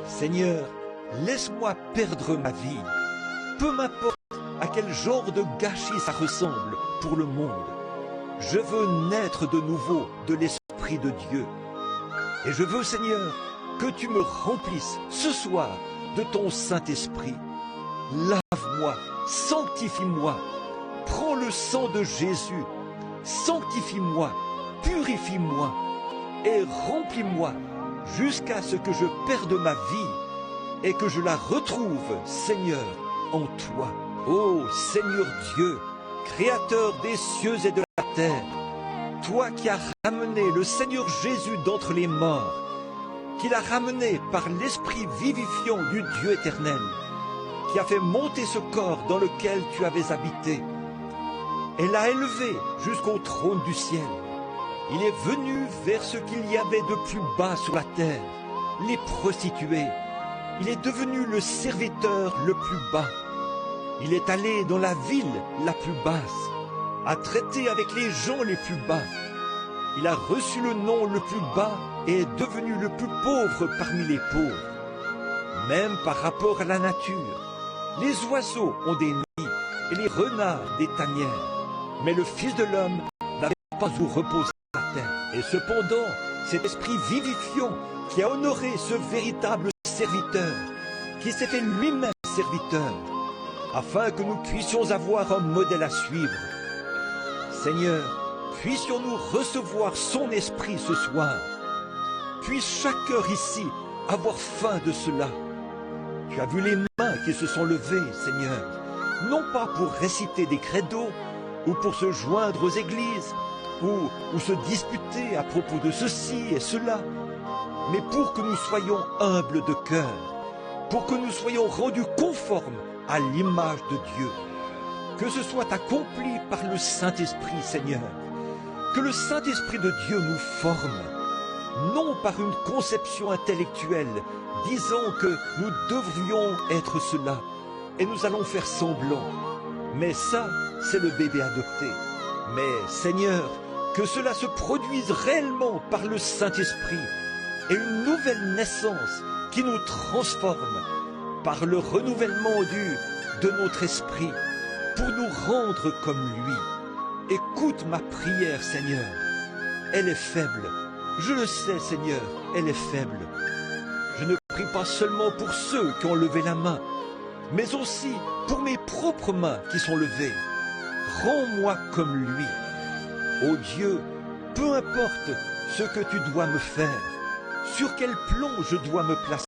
Seigneur, laisse-moi perdre ma vie. Peu m'importe à quel genre de gâchis ça ressemble pour le monde. Je veux naître de nouveau de l'Esprit de Dieu. Et je veux, Seigneur, que tu me remplisses ce soir de ton Saint-Esprit. Lave-moi, sanctifie-moi. Prends le sang de Jésus, sanctifie-moi, purifie-moi et remplis-moi jusqu'à ce que je perde ma vie et que je la retrouve, Seigneur, en toi. Ô Seigneur Dieu, Créateur des cieux et de la terre, toi qui as ramené le Seigneur Jésus d'entre les morts, qui l'as ramené par l'Esprit vivifiant du Dieu éternel, qui a fait monter ce corps dans lequel tu avais habité, et l'a élevé jusqu'au trône du ciel. Il est venu vers ce qu'il y avait de plus bas sur la terre, les prostituées. Il est devenu le serviteur le plus bas. Il est allé dans la ville la plus basse, a traité avec les gens les plus bas. Il a reçu le nom le plus bas et est devenu le plus pauvre parmi les pauvres. Même par rapport à la nature, les oiseaux ont des nids et les renards des tanières. Mais le Fils de l'homme n'avait pas où reposer sa terre. Et cependant, cet esprit vivifiant qui a honoré ce véritable serviteur, qui s'est fait lui-même serviteur, afin que nous puissions avoir un modèle à suivre. Seigneur, puissions-nous recevoir son esprit ce soir. Puisse chaque cœur ici avoir faim de cela. Tu as vu les mains qui se sont levées, Seigneur, non pas pour réciter des credos, ou pour se joindre aux églises, ou se disputer à propos de ceci et cela, mais pour que nous soyons humbles de cœur, pour que nous soyons rendus conformes à l'image de Dieu. Que ce soit accompli par le Saint-Esprit, Seigneur, que le Saint-Esprit de Dieu nous forme, non par une conception intellectuelle, disant que nous devrions être cela, et nous allons faire semblant. Mais ça, c'est le bébé adopté. Mais, Seigneur, que cela se produise réellement par le Saint-Esprit et une nouvelle naissance qui nous transforme par le renouvellement de notre esprit pour nous rendre comme lui. Écoute ma prière, Seigneur. Elle est faible. Je le sais, Seigneur, elle est faible. Je ne prie pas seulement pour ceux qui ont levé la main, mais aussi pour mes propres mains qui sont levées. Rends-moi comme lui. Ô Dieu, peu importe ce que tu dois me faire, sur quel plan je dois me placer,